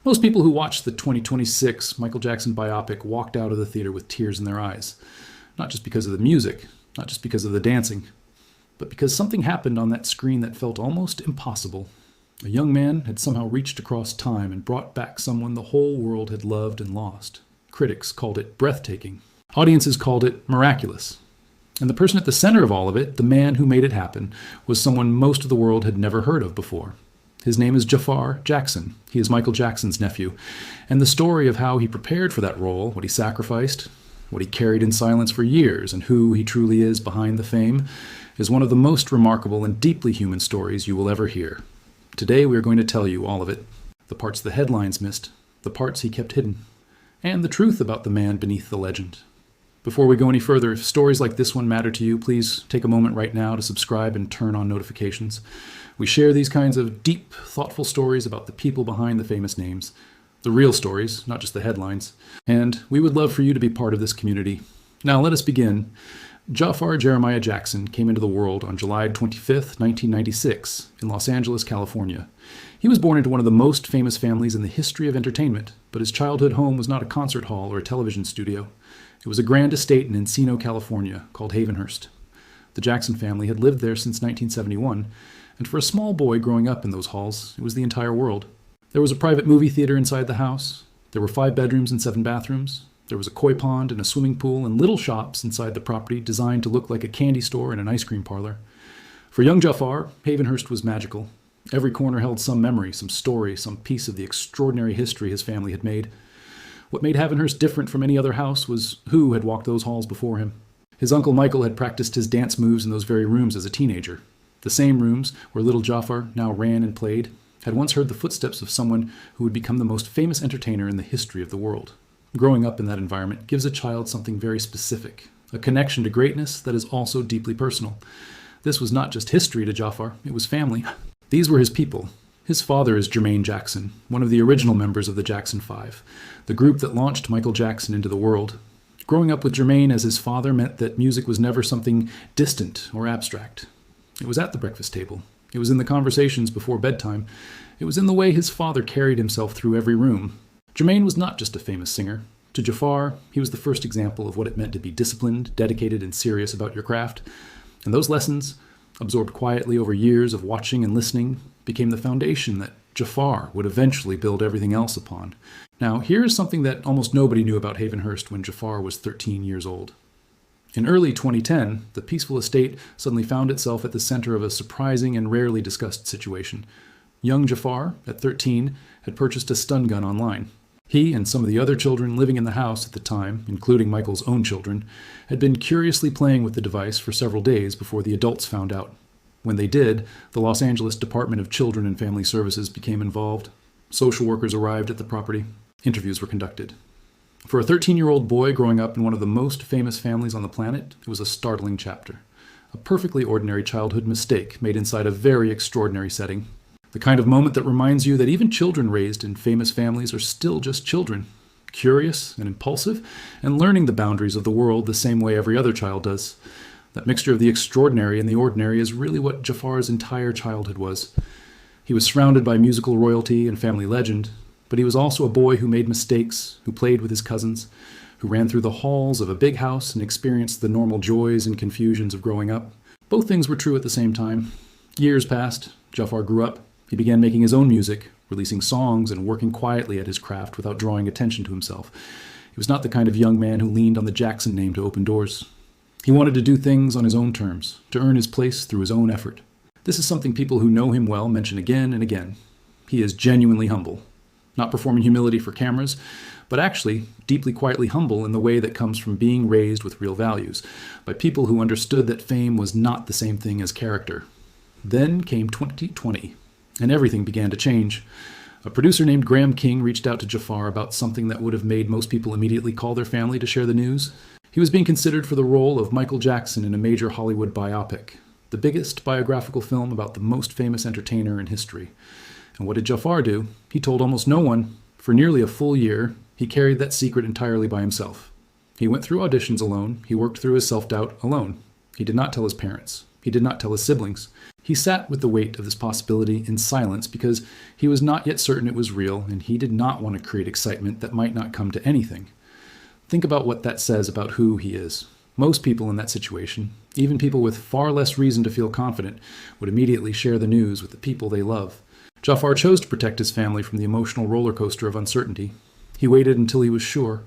Most people who watched the 2026 Michael Jackson biopic walked out of the theater with tears in their eyes. Not just because of the music, not just because of the dancing, but because something happened on that screen that felt almost impossible. A young man had somehow reached across time and brought back someone the whole world had loved and lost. Critics called it breathtaking. Audiences called it miraculous. And the person at the center of all of it, the man who made it happen, was someone most of the world had never heard of before. His name is Jaafar Jackson. He is Michael Jackson's nephew. And the story of how he prepared for that role, what he sacrificed, what he carried in silence for years, and who he truly is behind the fame, is one of the most remarkable and deeply human stories you will ever hear. Today we are going to tell you all of it. The parts the headlines missed, the parts he kept hidden, and the truth about the man beneath the legend. Before we go any further, if stories like this one matter to you, please take a moment right now to subscribe and turn on notifications. We share these kinds of deep, thoughtful stories about the people behind the famous names, the real stories, not just the headlines, and we would love for you to be part of this community. Now let us begin. Jaafar Jeremiah Jackson came into the world on July 25th, 1996, in Los Angeles, California. He was born into one of the most famous families in the history of entertainment, but his childhood home was not a concert hall or a television studio. It was a grand estate in Encino, California, called Havenhurst. The Jackson family had lived there since 1971, and for a small boy growing up in those halls, it was the entire world. There was a private movie theater inside the house. There were 5 bedrooms and 7 bathrooms. There was a koi pond and a swimming pool and little shops inside the property designed to look like a candy store and an ice cream parlor. For young Jaafar, Havenhurst was magical. Every corner held some memory, some story, some piece of the extraordinary history his family had made. What made Havenhurst different from any other house was who had walked those halls before him. His uncle Michael had practiced his dance moves in those very rooms as a teenager. The same rooms where little Jaafar now ran and played had once heard the footsteps of someone who would become the most famous entertainer in the history of the world. Growing up in that environment gives a child something very specific, a connection to greatness that is also deeply personal. This was not just history to Jaafar, it was family. These were his people. His father is Jermaine Jackson, one of the original members of the Jackson 5, the group that launched Michael Jackson into the world. Growing up with Jermaine as his father meant that music was never something distant or abstract. It was at the breakfast table. It was in the conversations before bedtime. It was in the way his father carried himself through every room. Jermaine was not just a famous singer. To Jaafar, he was the first example of what it meant to be disciplined, dedicated, and serious about your craft. And those lessons, absorbed quietly over years of watching and listening, became the foundation that Jaafar would eventually build everything else upon. Now, here's something that almost nobody knew about Hayvenhurst when Jaafar was 13 years old. In early 2010, the peaceful estate suddenly found itself at the center of a surprising and rarely discussed situation. Young Jaafar, at 13, had purchased a stun gun online. He and some of the other children living in the house at the time, including Michael's own children, had been curiously playing with the device for several days before the adults found out. When they did, the Los Angeles Department of Children and Family Services became involved. Social workers arrived at the property. Interviews were conducted. For a 13-year-old boy growing up in one of the most famous families on the planet, it was a startling chapter. A perfectly ordinary childhood mistake made inside a very extraordinary setting. The kind of moment that reminds you that even children raised in famous families are still just children, curious and impulsive, and learning the boundaries of the world the same way every other child does. That mixture of the extraordinary and the ordinary is really what Jaafar's entire childhood was. He was surrounded by musical royalty and family legend, but he was also a boy who made mistakes, who played with his cousins, who ran through the halls of a big house and experienced the normal joys and confusions of growing up. Both things were true at the same time. Years passed. Jaafar grew up. He began making his own music, releasing songs and working quietly at his craft without drawing attention to himself. He was not the kind of young man who leaned on the Jackson name to open doors. He wanted to do things on his own terms, to earn his place through his own effort. This is something people who know him well mention again and again. He is genuinely humble. Not performing humility for cameras, but actually deeply quietly humble in the way that comes from being raised with real values, by people who understood that fame was not the same thing as character. Then came 2020, and everything began to change. A producer named Graham King reached out to Jaafar about something that would have made most people immediately call their family to share the news. He was being considered for the role of Michael Jackson in a major Hollywood biopic, the biggest biographical film about the most famous entertainer in history. And what did Jaafar do? He told almost no one. For nearly a full year, he carried that secret entirely by himself. He went through auditions alone. He worked through his self-doubt alone. He did not tell his parents. He did not tell his siblings. He sat with the weight of this possibility in silence because he was not yet certain it was real, and he did not want to create excitement that might not come to anything. Think about what that says about who he is. Most people in that situation, even people with far less reason to feel confident, would immediately share the news with the people they love. Jaafar chose to protect his family from the emotional roller coaster of uncertainty. He waited until he was sure.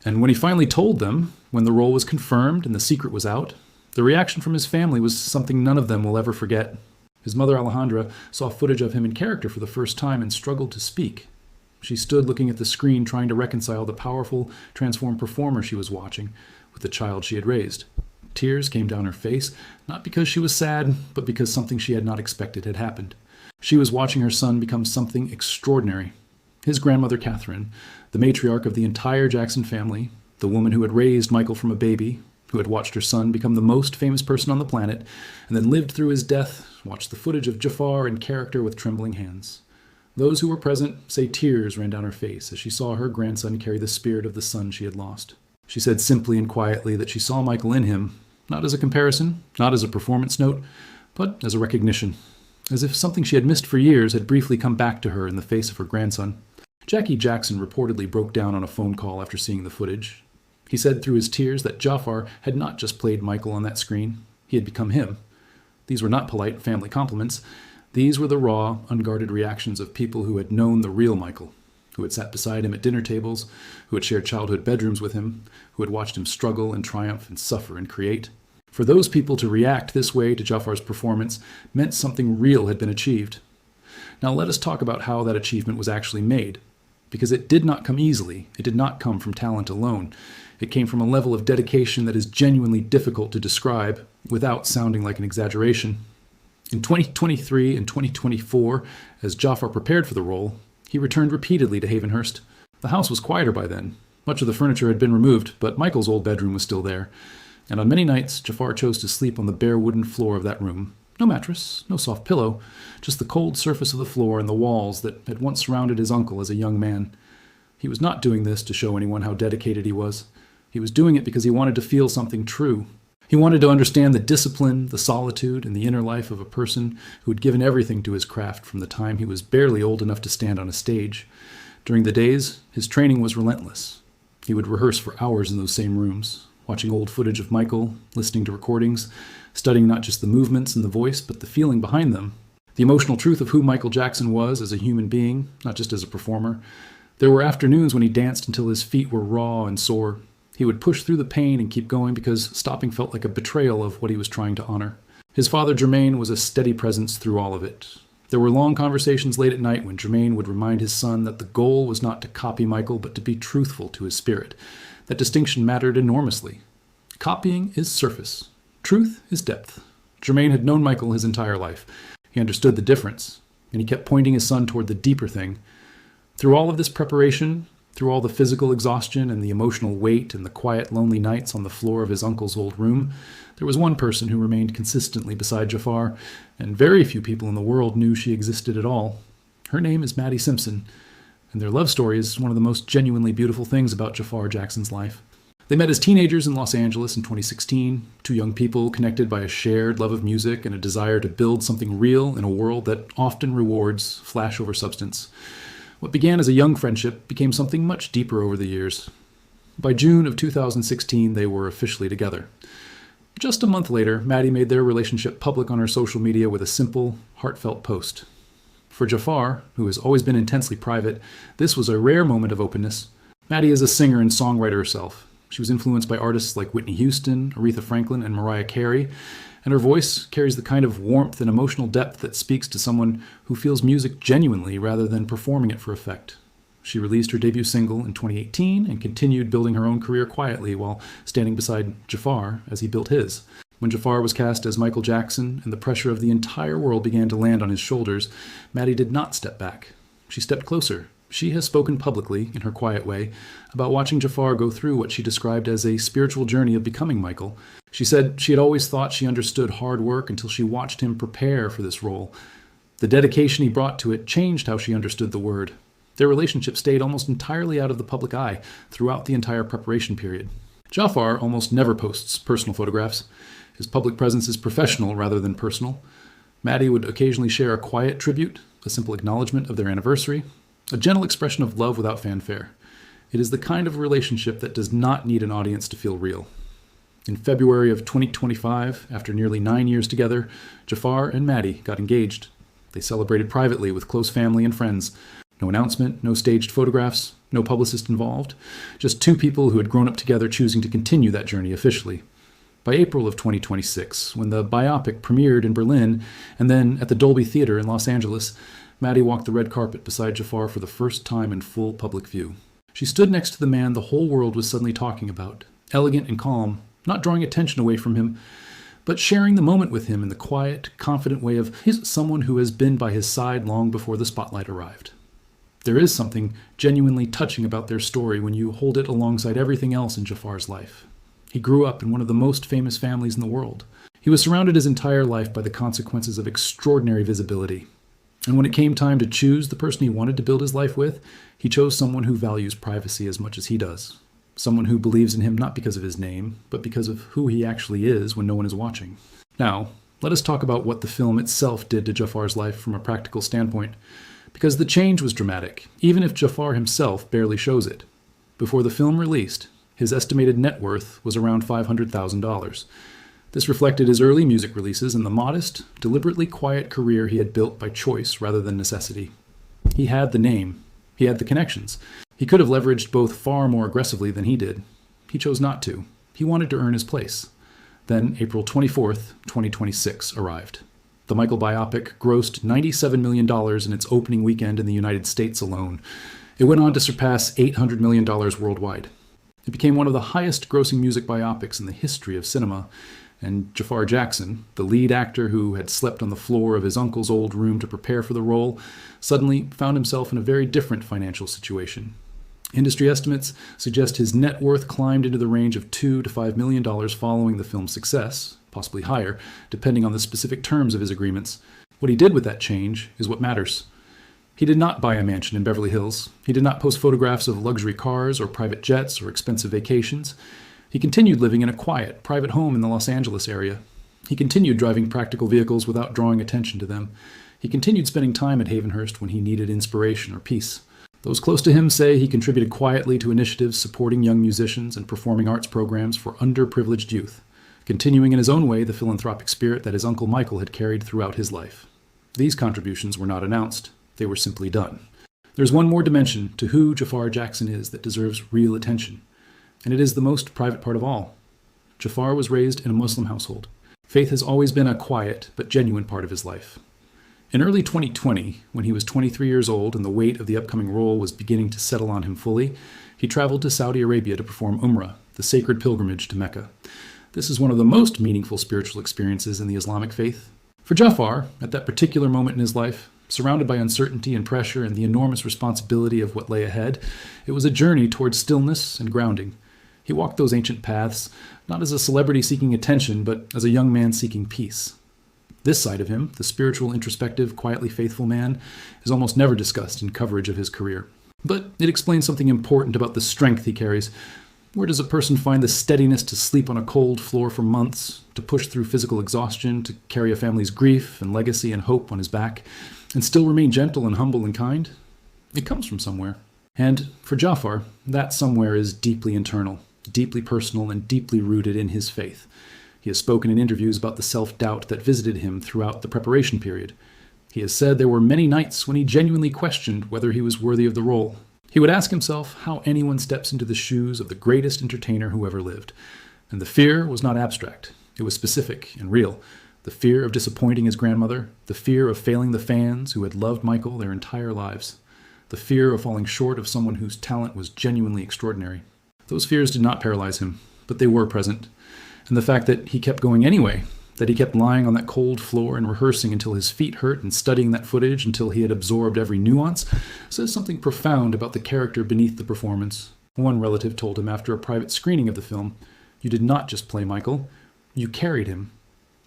And when he finally told them, when the role was confirmed and the secret was out, the reaction from his family was something none of them will ever forget. His mother Alejandra saw footage of him in character for the first time and struggled to speak. She stood looking at the screen, trying to reconcile the powerful, transformed performer she was watching with the child she had raised. Tears came down her face, not because she was sad, but because something she had not expected had happened. She was watching her son become something extraordinary. His grandmother, Catherine, the matriarch of the entire Jackson family, the woman who had raised Michael from a baby, who had watched her son become the most famous person on the planet, and then lived through his death, watched the footage of Jaafar in character with trembling hands. Those who were present say tears ran down her face as she saw her grandson carry the spirit of the son she had lost. She said simply and quietly that she saw Michael in him, not as a comparison, not as a performance note, but as a recognition, as if something she had missed for years had briefly come back to her in the face of her grandson. Jackie Jackson reportedly broke down on a phone call after seeing the footage. He said through his tears that Jaafar had not just played Michael on that screen, he had become him. These were not polite family compliments. These were the raw, unguarded reactions of people who had known the real Michael, who had sat beside him at dinner tables, who had shared childhood bedrooms with him, who had watched him struggle and triumph and suffer and create. For those people to react this way to Jaafar's performance meant something real had been achieved. Now let us talk about how that achievement was actually made, because it did not come easily. It did not come from talent alone. It came from a level of dedication that is genuinely difficult to describe without sounding like an exaggeration. In 2023 and 2024, as Jaafar prepared for the role, he returned repeatedly to Havenhurst. The house was quieter by then. Much of the furniture had been removed, but Michael's old bedroom was still there. And on many nights, Jaafar chose to sleep on the bare wooden floor of that room. No mattress, no soft pillow, just the cold surface of the floor and the walls that had once surrounded his uncle as a young man. He was not doing this to show anyone how dedicated he was. He was doing it because he wanted to feel something true. He wanted to understand the discipline, the solitude, and the inner life of a person who had given everything to his craft from the time he was barely old enough to stand on a stage. During the days, his training was relentless. He would rehearse for hours in those same rooms, watching old footage of Michael, listening to recordings, studying not just the movements and the voice, but the feeling behind them. The emotional truth of who Michael Jackson was as a human being, not just as a performer. There were afternoons when he danced until his feet were raw and sore. He would push through the pain and keep going because stopping felt like a betrayal of what he was trying to honor. His father, Jermaine, was a steady presence through all of it. There were long conversations late at night when Jermaine would remind his son that the goal was not to copy Michael, but to be truthful to his spirit. That distinction mattered enormously. Copying is surface. Truth is depth. Jermaine had known Michael his entire life. He understood the difference, and he kept pointing his son toward the deeper thing. Through all of this preparation, through all the physical exhaustion and the emotional weight and the quiet, lonely nights on the floor of his uncle's old room, there was one person who remained consistently beside Jaafar, and very few people in the world knew she existed at all. Her name is Maddie Simpson, and their love story is one of the most genuinely beautiful things about Jaafar Jackson's life. They met as teenagers in Los Angeles in 2016, two young people connected by a shared love of music and a desire to build something real in a world that often rewards flash over substance. What began as a young friendship became something much deeper over the years. By June of 2016, they were officially together. Just a month later, Maddie made their relationship public on her social media with a simple, heartfelt post. For Jaafar, who has always been intensely private, this was a rare moment of openness. Maddie is a singer and songwriter herself. She was influenced by artists like Whitney Houston, Aretha Franklin, and Mariah Carey, and her voice carries the kind of warmth and emotional depth that speaks to someone who feels music genuinely rather than performing it for effect. She released her debut single in 2018 and continued building her own career quietly while standing beside Jaafar as he built his. When Jaafar was cast as Michael Jackson and the pressure of the entire world began to land on his shoulders, Maddie did not step back. She stepped closer. She has spoken publicly, in her quiet way, about watching Jaafar go through what she described as a spiritual journey of becoming Michael. She said she had always thought she understood hard work until she watched him prepare for this role. The dedication he brought to it changed how she understood the word. Their relationship stayed almost entirely out of the public eye throughout the entire preparation period. Jaafar almost never posts personal photographs. His public presence is professional rather than personal. Maddie would occasionally share a quiet tribute, a simple acknowledgement of their anniversary, a gentle expression of love without fanfare. It is the kind of relationship that does not need an audience to feel real. In February of 2025, after nearly 9 years together, Jaafar and Maddie got engaged. They celebrated privately with close family and friends. No announcement, no staged photographs, no publicist involved. Just two people who had grown up together choosing to continue that journey officially. By April of 2026, when the biopic premiered in Berlin and then at the Dolby Theater in Los Angeles, Maddie walked the red carpet beside Jaafar for the first time in full public view. She stood next to the man the whole world was suddenly talking about, elegant and calm, not drawing attention away from him, but sharing the moment with him in the quiet, confident way of someone who has been by his side long before the spotlight arrived. There is something genuinely touching about their story when you hold it alongside everything else in Jaafar's life. He grew up in one of the most famous families in the world. He was surrounded his entire life by the consequences of extraordinary visibility. And when it came time to choose the person he wanted to build his life with, he chose someone who values privacy as much as he does. Someone who believes in him not because of his name, but because of who he actually is when no one is watching. Now, let us talk about what the film itself did to Jaafar's life from a practical standpoint. Because the change was dramatic, even if Jaafar himself barely shows it. Before the film released, his estimated net worth was around $500,000. This reflected his early music releases and the modest, deliberately quiet career he had built by choice rather than necessity. He had the name. He had the connections. He could have leveraged both far more aggressively than he did. He chose not to. He wanted to earn his place. Then April 24th, 2026 arrived. The Michael biopic grossed $97 million in its opening weekend in the United States alone. It went on to surpass $800 million worldwide. It became one of the highest-grossing music biopics in the history of cinema, and Jaafar Jackson, the lead actor who had slept on the floor of his uncle's old room to prepare for the role, suddenly found himself in a very different financial situation. Industry estimates suggest his net worth climbed into the range of $2 to $5 million following the film's success, possibly higher, depending on the specific terms of his agreements. What he did with that change is what matters. He did not buy a mansion in Beverly Hills. He did not post photographs of luxury cars or private jets or expensive vacations. He continued living in a quiet, private home in the Los Angeles area. He continued driving practical vehicles without drawing attention to them. He continued spending time at Havenhurst when he needed inspiration or peace. Those close to him say he contributed quietly to initiatives supporting young musicians and performing arts programs for underprivileged youth, continuing in his own way the philanthropic spirit that his uncle Michael had carried throughout his life. These contributions were not announced. They were simply done. There's one more dimension to who Jaafar Jackson is that deserves real attention, and it is the most private part of all. Jaafar was raised in a Muslim household. Faith has always been a quiet but genuine part of his life. In early 2020, when he was 23 years old and the weight of the upcoming role was beginning to settle on him fully, he traveled to Saudi Arabia to perform Umrah, the sacred pilgrimage to Mecca. This is one of the most meaningful spiritual experiences in the Islamic faith. For Jaafar, at that particular moment in his life, surrounded by uncertainty and pressure and the enormous responsibility of what lay ahead, it was a journey towards stillness and grounding. He walked those ancient paths, not as a celebrity seeking attention, but as a young man seeking peace. This side of him, the spiritual, introspective, quietly faithful man, is almost never discussed in coverage of his career. But it explains something important about the strength he carries. Where does a person find the steadiness to sleep on a cold floor for months, to push through physical exhaustion, to carry a family's grief and legacy and hope on his back, and still remain gentle and humble and kind? It comes from somewhere. And for Jaafar, that somewhere is deeply internal, deeply personal, and deeply rooted in his faith. He has spoken in interviews about the self-doubt that visited him throughout the preparation period. He has said there were many nights when he genuinely questioned whether he was worthy of the role. He would ask himself how anyone steps into the shoes of the greatest entertainer who ever lived. And the fear was not abstract. It was specific and real. The fear of disappointing his grandmother, the fear of failing the fans who had loved Michael their entire lives, the fear of falling short of someone whose talent was genuinely extraordinary. Those fears did not paralyze him, but they were present. And the fact that he kept going anyway, that he kept lying on that cold floor and rehearsing until his feet hurt and studying that footage until he had absorbed every nuance, says something profound about the character beneath the performance. One relative told him after a private screening of the film, "You did not just play Michael, you carried him."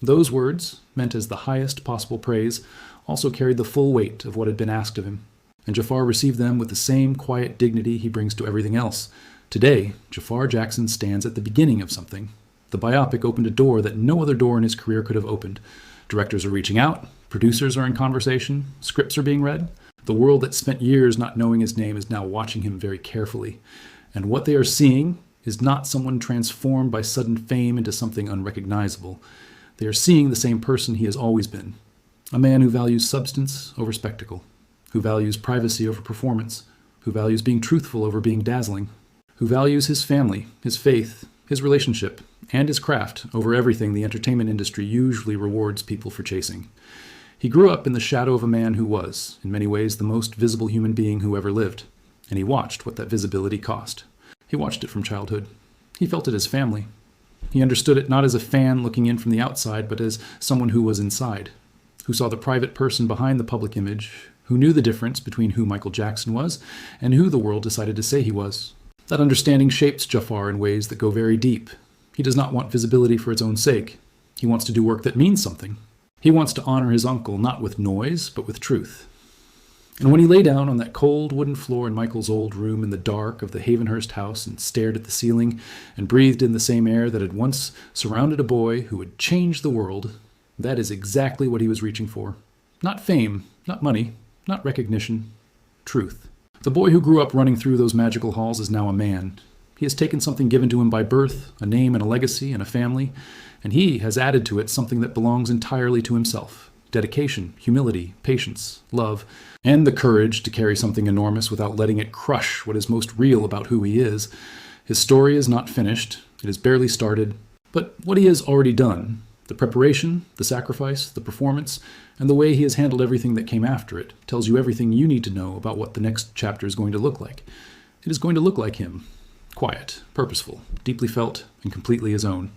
Those words, meant as the highest possible praise, also carried the full weight of what had been asked of him. And Jaafar received them with the same quiet dignity he brings to everything else, Today, Jaafar Jackson stands at the beginning of something. The biopic opened a door that no other door in his career could have opened. Directors are reaching out, producers are in conversation, scripts are being read. The world that spent years not knowing his name is now watching him very carefully. And what they are seeing is not someone transformed by sudden fame into something unrecognizable. They are seeing the same person he has always been. A man who values substance over spectacle, who values privacy over performance, who values being truthful over being dazzling, who values his family, his faith, his relationship, and his craft over everything the entertainment industry usually rewards people for chasing. He grew up in the shadow of a man who was, in many ways, the most visible human being who ever lived, and he watched what that visibility cost. He watched it from childhood. He felt it as family. He understood it not as a fan looking in from the outside, but as someone who was inside, who saw the private person behind the public image, who knew the difference between who Michael Jackson was and who the world decided to say he was. That understanding shapes Jaafar in ways that go very deep. He does not want visibility for its own sake. He wants to do work that means something. He wants to honor his uncle not with noise, but with truth. And when he lay down on that cold wooden floor in Michael's old room in the dark of the Havenhurst house and stared at the ceiling and breathed in the same air that had once surrounded a boy who would change the world, that is exactly what he was reaching for. Not fame, not money, not recognition, truth. The boy who grew up running through those magical halls is now a man. He has taken something given to him by birth, a name and a legacy and a family, and he has added to it something that belongs entirely to himself. Dedication, humility, patience, love, and the courage to carry something enormous without letting it crush what is most real about who he is. His story is not finished. It has barely started. But what he has already done, the preparation, the sacrifice, the performance, and the way he has handled everything that came after it, tells you everything you need to know about what the next chapter is going to look like. It is going to look like him. Quiet, purposeful, deeply felt, and completely his own.